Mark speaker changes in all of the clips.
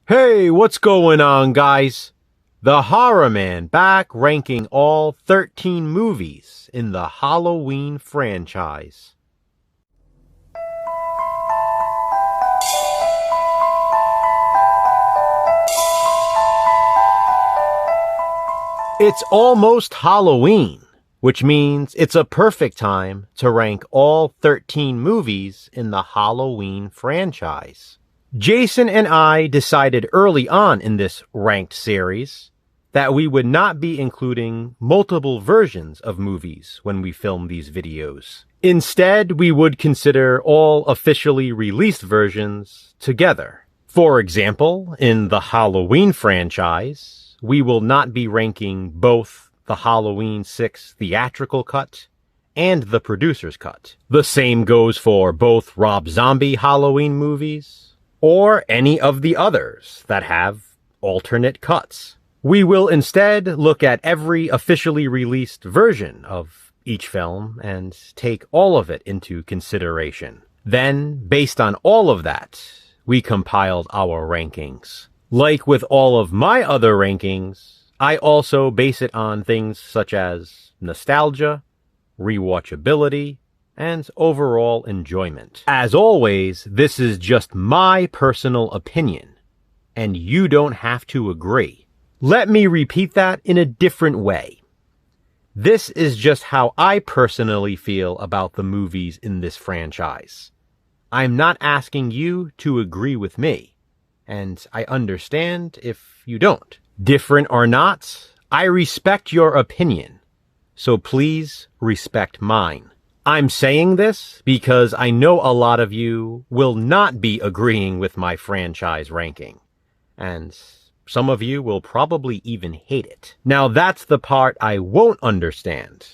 Speaker 1: Hey, what's going on, guys? The Horror Man back ranking all 13 movies in the Halloween franchise. It's almost Halloween, which means it's a perfect time to rank all 13 movies in the Halloween franchise. Jason and I decided early on in this ranked series that we would not be including multiple versions of movies when we film these videos. Instead, we would consider all officially released versions together. For example, in the Halloween franchise, we will not be ranking both the Halloween 6 theatrical cut and the producer's cut. The same goes for both Rob Zombie Halloween movies or any of the others that have alternate cuts. We will instead look at every officially released version of each film and take all of it into consideration. Then, based on all of that, we compiled our rankings. Like with all of my other rankings, I also base it on things such as nostalgia, rewatchability, and overall enjoyment. As always, this is just my personal opinion, and you don't have to agree. Let me repeat that in a different way. This is just how I personally feel about the movies in this franchise. I'm not asking you to agree with me, and I understand if you don't. Different or not, I respect your opinion, so please respect mine. I'm saying this because I know a lot of you will not be agreeing with my franchise ranking, and some of you will probably even hate it. Now that's the part I won't understand,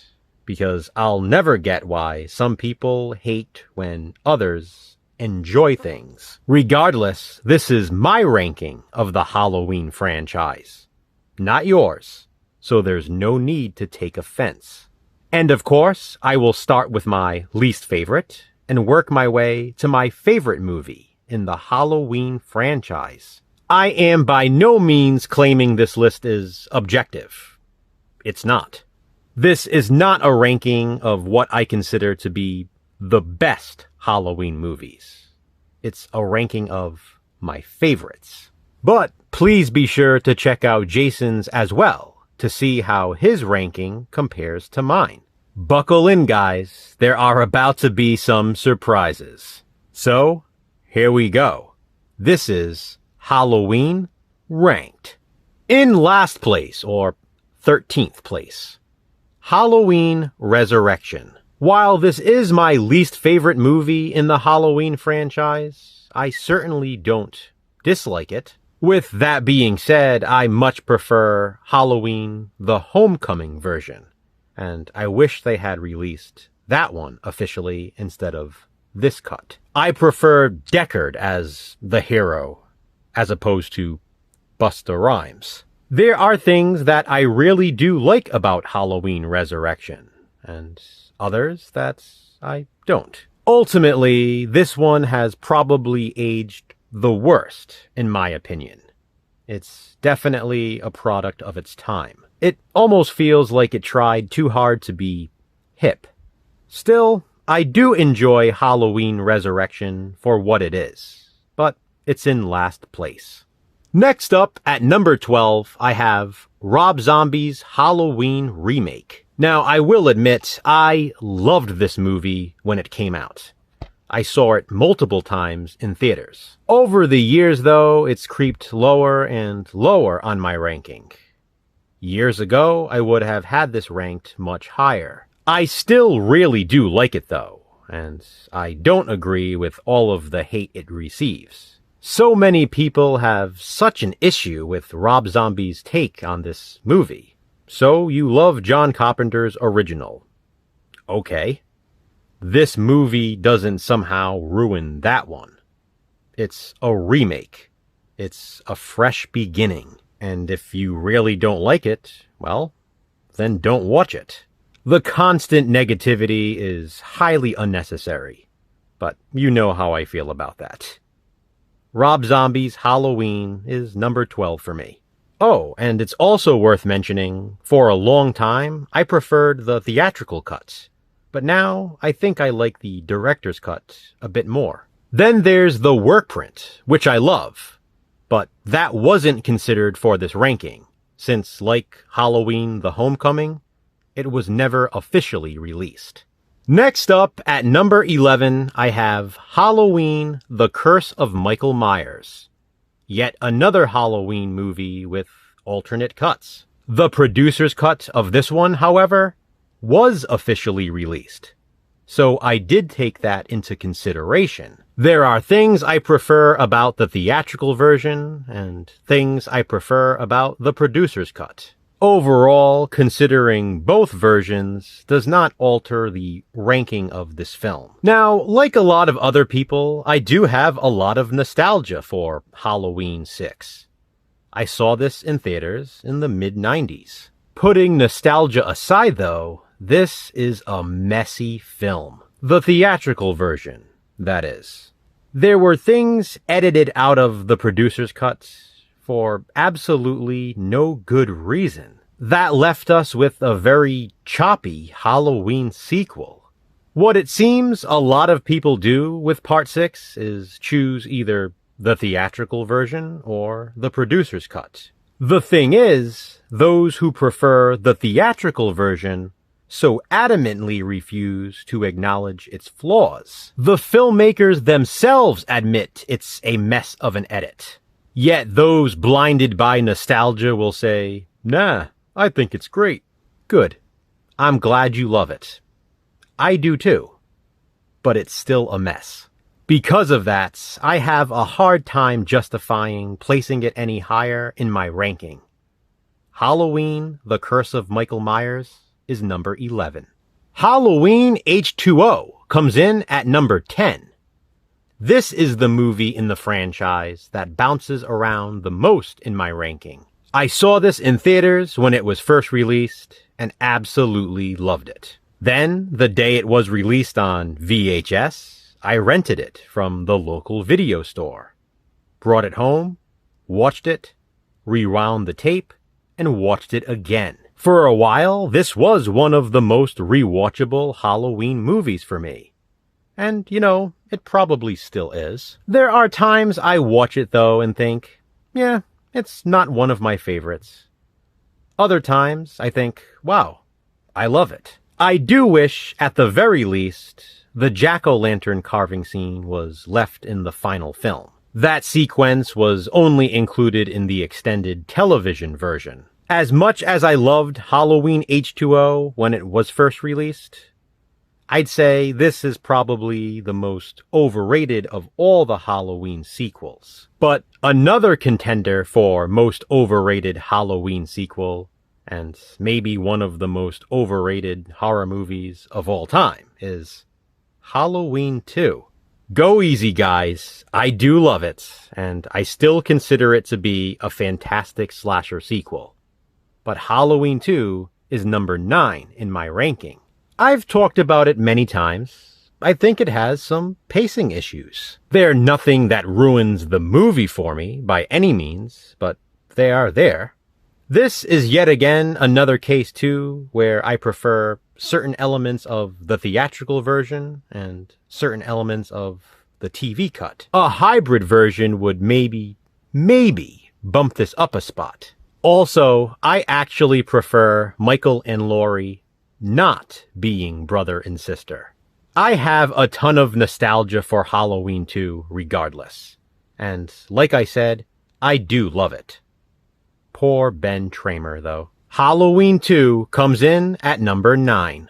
Speaker 1: because I'll never get why some people hate when others enjoy things. Regardless, this is my ranking of the Halloween franchise, not yours, so there's no need to take offense. And of course, I will start with my least favorite and work my way to my favorite movie in the Halloween franchise. I am by no means claiming this list is objective. It's not. This is not a ranking of what I consider to be the best Halloween movies. It's a ranking of my favorites. But please be sure to check out Jason's as well to see how his ranking compares to mine. Buckle in, guys. There are about to be some surprises. So, here we go. This is Halloween ranked. In last place, or 13th place, Halloween Resurrection. While this is my least favorite movie in the Halloween franchise, I certainly don't dislike it. With that being said, I much prefer Halloween the Homecoming version, and I wish they had released that one officially instead of this cut. I prefer Deckard as the hero, as opposed to Busta Rhymes. There are things that I really do like about Halloween Resurrection, and others that I don't. Ultimately, this one has probably aged the worst, in my opinion. It's definitely a product of its time. It almost feels like it tried too hard to be hip. Still, I do enjoy Halloween Resurrection for what it is, but it's in last place. Next up, at number 12, I have Rob Zombie's Halloween remake. Now, I will admit, I loved this movie when it came out. I saw it multiple times in theaters. Over the years, though, it's creeped lower and lower on my ranking. Years ago, I would have had this ranked much higher. I still really do like it, though, and I don't agree with all of the hate it receives. So many people have such an issue with Rob Zombie's take on this movie. So you love John Carpenter's original. Okay. This movie doesn't somehow ruin that one. It's a remake. It's a fresh beginning. And if you really don't like it, well, then don't watch it. The constant negativity is highly unnecessary. But you know how I feel about that. Rob Zombie's Halloween is number 12 for me. Oh, and it's also worth mentioning, for a long time, I preferred the theatrical cuts. But now, I think I like the director's cut a bit more. Then there's the work print, which I love. But that wasn't considered for this ranking, since like Halloween: The Homecoming, it was never officially released. Next up, at number 11, I have Halloween: The Curse of Michael Myers. Yet another Halloween movie with alternate cuts. The producer's cut of this one, however, was officially released. So I did take that into consideration. There are things I prefer about the theatrical version and things I prefer about the producer's cut. Overall, considering both versions does not alter the ranking of this film. Now, like a lot of other people, I do have a lot of nostalgia for Halloween 6. I saw this in theaters in the mid-90s. Putting nostalgia aside though, this is a messy film. The theatrical version, that is. There were things edited out of the producer's cuts for absolutely no good reason. That left us with a very choppy Halloween sequel. What it seems a lot of people do with Part 6 is choose either the theatrical version or the producer's cut. The thing is, those who prefer the theatrical version so adamantly refuse to acknowledge its flaws. The filmmakers themselves admit it's a mess of an edit. Yet those blinded by nostalgia will say, "Nah, I think it's great." Good. I'm glad you love it. I do too. But it's still a mess. Because of that, I have a hard time justifying placing it any higher in my ranking. Halloween: The Curse of Michael Myers is number 11. Halloween H2O comes in at number 10. This is the movie in the franchise that bounces around the most in my ranking. I saw this in theaters when it was first released and absolutely loved it. Then, the day it was released on VHS, I rented it from the local video store. Brought it home, watched it, rewound the tape, and watched it again. For a while, this was one of the most rewatchable Halloween movies for me. And, it probably still is. There are times I watch it though and think, yeah, it's not one of my favorites. Other times I think, wow, I love it. I do wish, at the very least, the jack-o'-lantern carving scene was left in the final film. That sequence was only included in the extended television version. As much as I loved Halloween H2O when it was first released, I'd say this is probably the most overrated of all the Halloween sequels. But another contender for most overrated Halloween sequel, and maybe one of the most overrated horror movies of all time, is Halloween 2. Go easy, guys. I do love it, and I still consider it to be a fantastic slasher sequel. But Halloween 2 is number 9 in my ranking. I've talked about it many times. I think it has some pacing issues. They're nothing that ruins the movie for me by any means, but they are there. This is yet again another case too where I prefer certain elements of the theatrical version and certain elements of the TV cut. A hybrid version would maybe bump this up a spot. Also, I actually prefer Michael and Laurie not being brother and sister. I have a ton of nostalgia for Halloween 2 regardless. And like I said, I do love it. Poor Ben Tramer though. Halloween 2 comes in at number 9.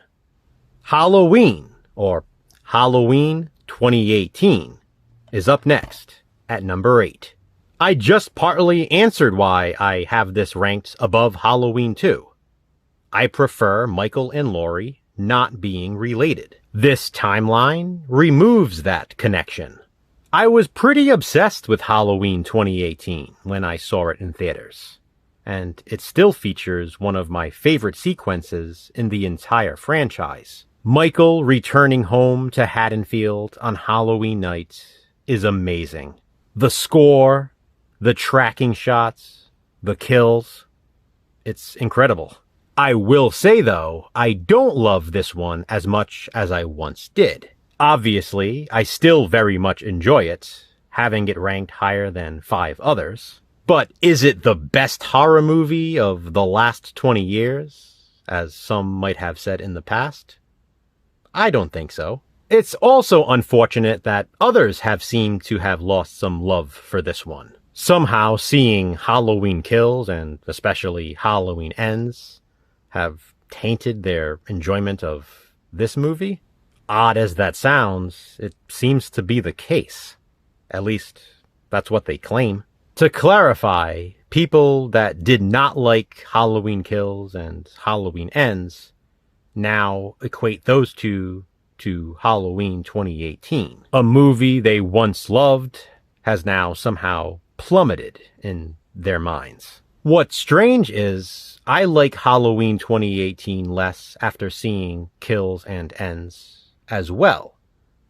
Speaker 1: Halloween, or Halloween 2018, is up next at number 8. I just partly answered why I have this ranked above Halloween 2. I prefer Michael and Laurie not being related. This timeline removes that connection. I was pretty obsessed with Halloween 2018 when I saw it in theaters, and it still features one of my favorite sequences in the entire franchise. Michael returning home to Haddonfield on Halloween night is amazing. The score, the tracking shots, the kills. It's incredible. I will say, though, I don't love this one as much as I once did. Obviously, I still very much enjoy it, having it ranked higher than 5 others. But is it the best horror movie of the last 20 years, as some might have said in the past? I don't think so. It's also unfortunate that others have seemed to have lost some love for this one. Somehow seeing Halloween Kills, and especially Halloween Ends, have tainted their enjoyment of this movie. Odd as that sounds, it seems to be the case. At least, that's what they claim. To clarify, people that did not like Halloween Kills and Halloween Ends now equate those two to Halloween 2018. A movie they once loved has now somehow plummeted in their minds. What's strange is I like Halloween 2018 less after seeing Kills and Ends as well,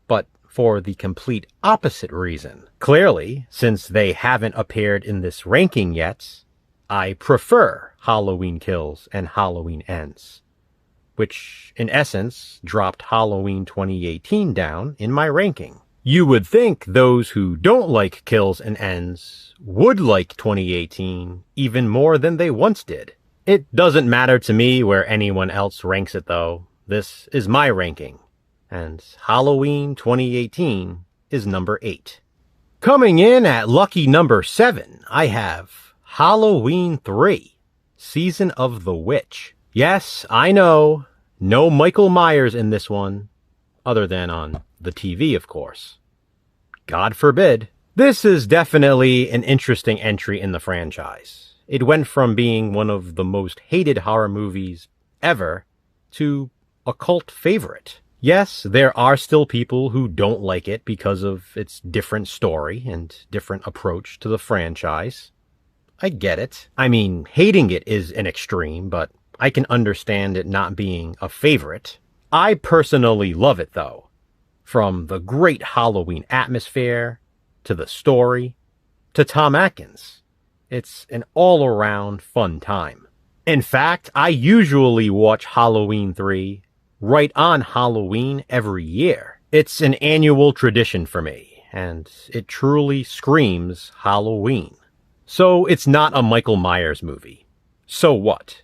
Speaker 1: but for the complete opposite reason. Clearly, since they haven't appeared in this ranking yet, I prefer Halloween Kills and Halloween Ends, which in essence dropped Halloween 2018 down in my ranking. You would think those who don't like Kills and Ends would like 2018 even more than they once did. It doesn't matter to me where anyone else ranks it though. This is my ranking, and Halloween 2018 is number 8. Coming in at lucky number 7, I have Halloween 3, Season of the Witch. Yes, I know, no Michael Myers in this one, other than on the TV, of course. God forbid. This is definitely an interesting entry in the franchise. It went from being one of the most hated horror movies ever to a cult favorite. Yes, there are still people who don't like it because of its different story and different approach to the franchise. I get it. I mean, hating it is an extreme, but I can understand it not being a favorite. I personally love it though. From the great Halloween atmosphere, to the story, to Tom Atkins. It's an all-around fun time. In fact, I usually watch Halloween 3 right on Halloween every year. It's an annual tradition for me, and it truly screams Halloween. So it's not a Michael Myers movie. So what?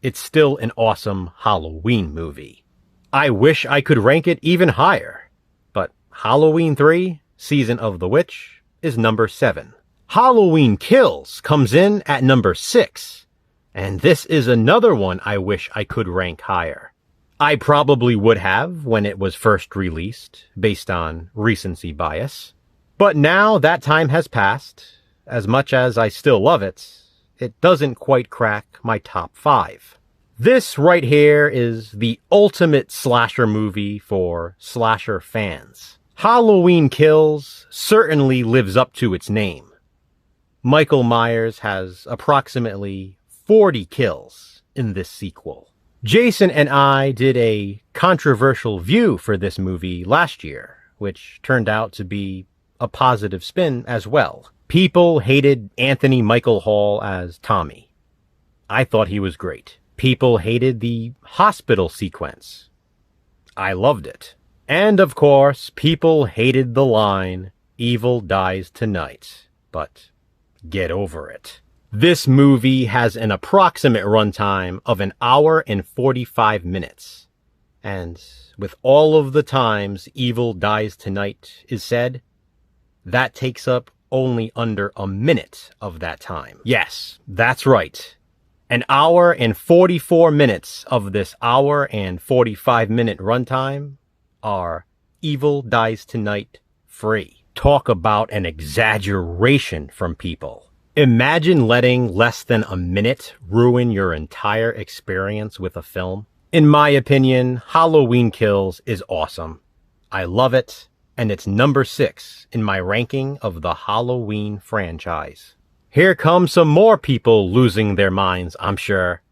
Speaker 1: It's still an awesome Halloween movie. I wish I could rank it even higher. Halloween 3, Season of the Witch, is number 7. Halloween Kills comes in at number 6, and this is another one I wish I could rank higher. I probably would have when it was first released, based on recency bias. But now that time has passed, as much as I still love it, it doesn't quite crack my top 5. This right here is the ultimate slasher movie for slasher fans. Halloween Kills certainly lives up to its name. Michael Myers has approximately 40 kills in this sequel. Jason and I did a controversial view for this movie last year, which turned out to be a positive spin as well. People hated Anthony Michael Hall as Tommy. I thought he was great. People hated the hospital sequence. I loved it. And of course, people hated the line, "Evil dies tonight," but get over it. This movie has an approximate runtime of 1 hour and 45 minutes. And with all of the times "Evil dies tonight" is said, that takes up only under a minute of that time. Yes, that's right. 1 hour and 44 minutes of this 1 hour and 45 minute runtime are "Evil dies tonight" free. Talk about an exaggeration from people. Imagine letting less than a minute ruin your entire experience with a film. In my opinion, Halloween Kills is awesome. I love it, and it's number 6 in my ranking of the Halloween franchise. Here come some more people losing their minds, I'm sure.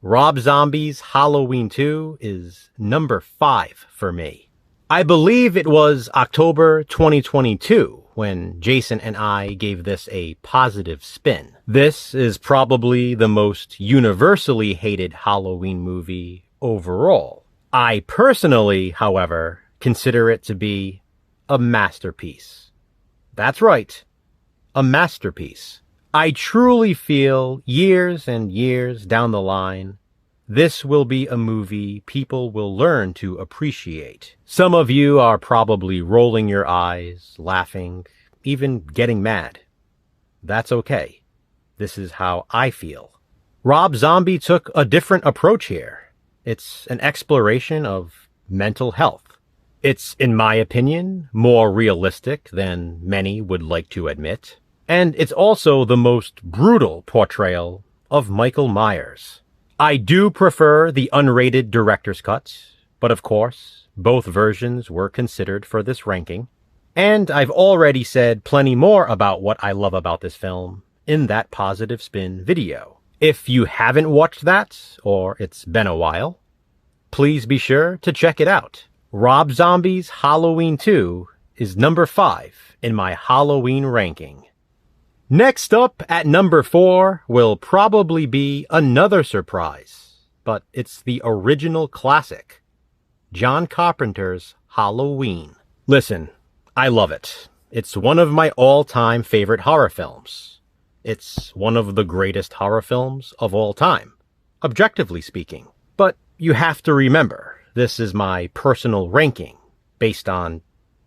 Speaker 1: Rob Zombie's Halloween 2 is number 5 for me. I believe it was October 2022 when Jason and I gave this a positive spin. This is probably the most universally hated Halloween movie overall. I personally, however, consider it to be a masterpiece. That's right, a masterpiece. I truly feel years and years down the line, this will be a movie people will learn to appreciate. Some of you are probably rolling your eyes, laughing, even getting mad. That's okay. This is how I feel. Rob Zombie took a different approach here. It's an exploration of mental health. It's, in my opinion, more realistic than many would like to admit. And it's also the most brutal portrayal of Michael Myers. I do prefer the unrated director's cut, but of course, both versions were considered for this ranking. And I've already said plenty more about what I love about this film in that Positive Spin video. If you haven't watched that, or it's been a while, please be sure to check it out. Rob Zombie's Halloween 2 is number 5 in my Halloween ranking. Next up at number 4 will probably be another surprise, but it's the original classic, John Carpenter's Halloween. Listen, I love it. It's one of my all-time favorite horror films. It's one of the greatest horror films of all time, objectively speaking. But you have to remember, this is my personal ranking based on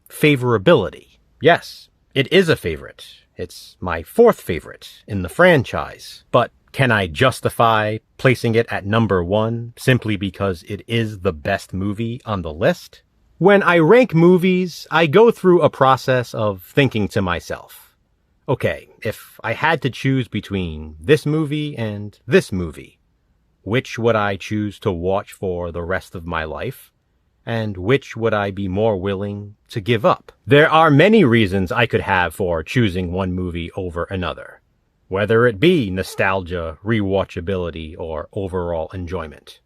Speaker 1: favorability. Yes, it is a favorite. It's my 4th favorite in the franchise. But can I justify placing it at number 1 simply because it is the best movie on the list? When I rank movies, I go through a process of thinking to myself, okay, if I had to choose between this movie and this movie, which would I choose to watch for the rest of my life? And which would I be more willing to give up? There are many reasons I could have for choosing one movie over another, whether it be nostalgia, rewatchability, or overall enjoyment.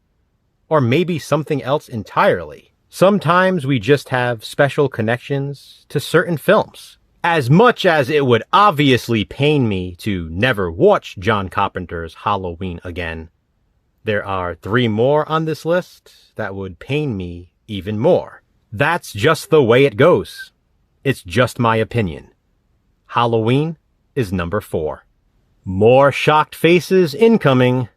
Speaker 1: Or maybe something else entirely. Sometimes we just have special connections to certain films. As much as it would obviously pain me to never watch John Carpenter's Halloween again, there are 3 more on this list that would pain me even more. That's just the way it goes. It's just my opinion. Halloween is number 4. More shocked faces incoming.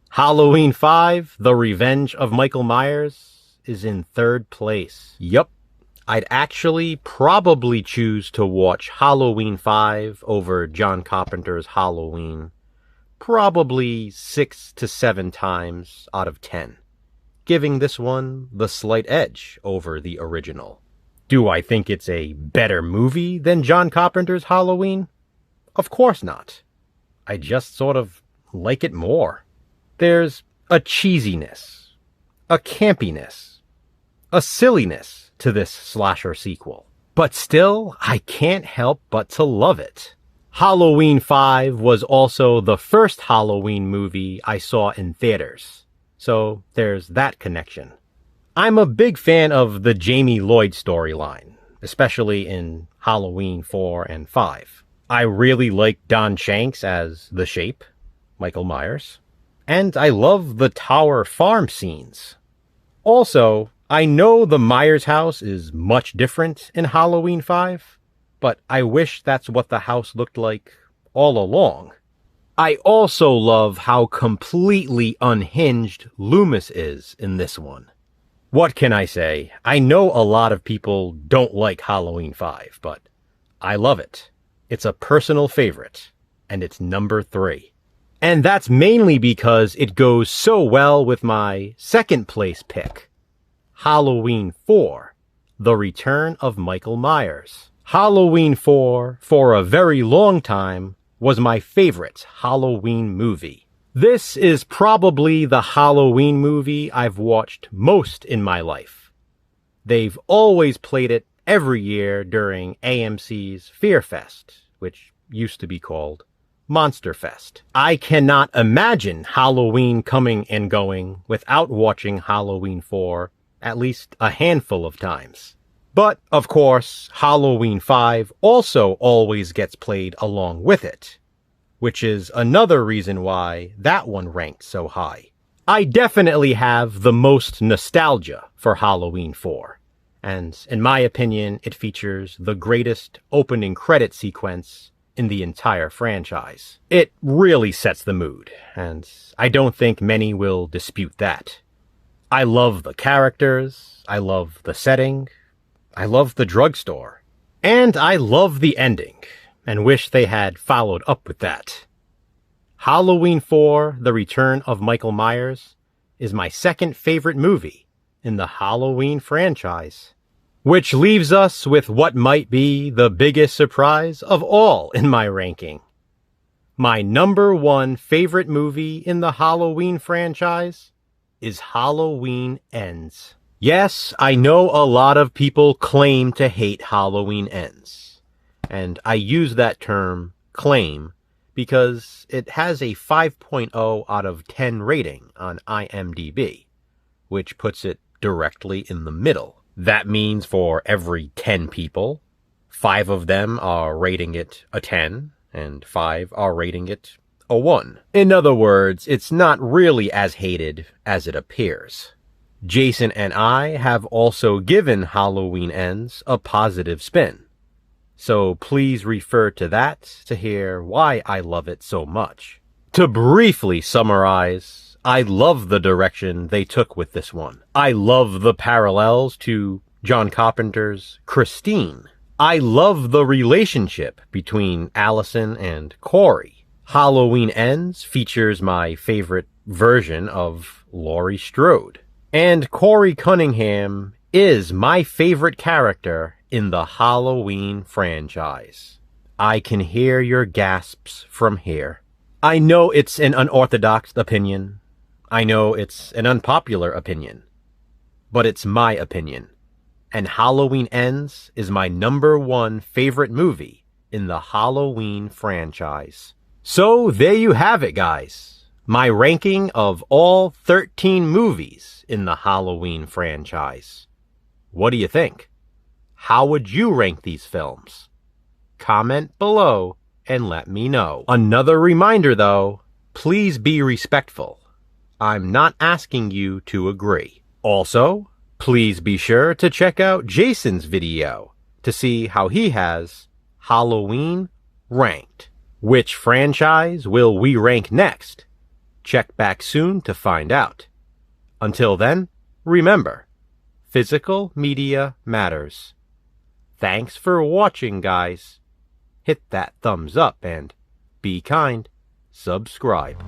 Speaker 1: Halloween 5, The Revenge of Michael Myers, is in 3rd place. Yup. I'd actually probably choose to watch Halloween 5 over John Carpenter's Halloween probably 6 to 7 times out of 10. Giving this one the slight edge over the original. Do I think it's a better movie than John Carpenter's Halloween? Of course not. I just sort of like it more. There's a cheesiness, a campiness, a silliness to this slasher sequel. But still, I can't help but to love it. Halloween 5 was also the first Halloween movie I saw in theaters. So there's that connection. I'm a big fan of the Jamie Lloyd storyline, especially in Halloween 4 and 5. I really like Don Shanks as the Shape, Michael Myers. And I love the Tower Farm scenes. Also, I know the Myers house is much different in Halloween 5, but I wish that's what the house looked like all along. I also love how completely unhinged Loomis is in this one. What can I say? I know a lot of people don't like Halloween 5, but I love it. It's a personal favorite, and it's number 3. And that's mainly because it goes so well with my 2nd place pick, Halloween 4, The Return of Michael Myers. Halloween 4, for a very long time, was my favorite Halloween movie. This is probably the Halloween movie I've watched most in my life. They've always played it every year during AMC's Fear Fest, which used to be called Monster Fest. I cannot imagine Halloween coming and going without watching Halloween 4 at least a handful of times. But, of course, Halloween 5 also always gets played along with it, which is another reason why that one ranked so high. I definitely have the most nostalgia for Halloween 4, and in my opinion, it features the greatest opening credit sequence in the entire franchise. It really sets the mood, and I don't think many will dispute that. I love the characters, I love the setting, I love the drugstore, and I love the ending, and wish they had followed up with that. Halloween 4, The Return of Michael Myers, is my second favorite movie in the Halloween franchise, which leaves us with what might be the biggest surprise of all in my ranking. My number one favorite movie in the Halloween franchise is Halloween Ends. Yes, I know a lot of people claim to hate Halloween Ends, and I use that term, claim, because it has a 5.0 out of 10 rating on IMDb, which puts it directly in the middle. That means for every 10 people, 5 of them are rating it a 10, and 5 are rating it a 1. In other words, it's not really as hated as it appears. Jason and I have also given Halloween Ends a positive spin, so please refer to that to hear why I love it so much. To briefly summarize, I love the direction they took with this one. I love the parallels to John Carpenter's Christine. I love the relationship between Allison and Corey. Halloween Ends features my favorite version of Laurie Strode. And Corey Cunningham is my favorite character in the Halloween franchise. I can hear your gasps from here. I know it's an unorthodox opinion. I know it's an unpopular opinion. But it's my opinion. And Halloween Ends is my number one favorite movie in the Halloween franchise. So there you have it, guys. My ranking of all 13 movies in the Halloween franchise. What do you think? How would you rank these films? Comment below and let me know. Another reminder though, please be respectful. I'm not asking you to agree. Also, please be sure to check out Jason's video to see how he has Halloween ranked. Which franchise will we rank next? Check back soon to find out. Until then, remember, physical media matters. Thanks for watching, guys. Hit that thumbs up and be kind. Subscribe.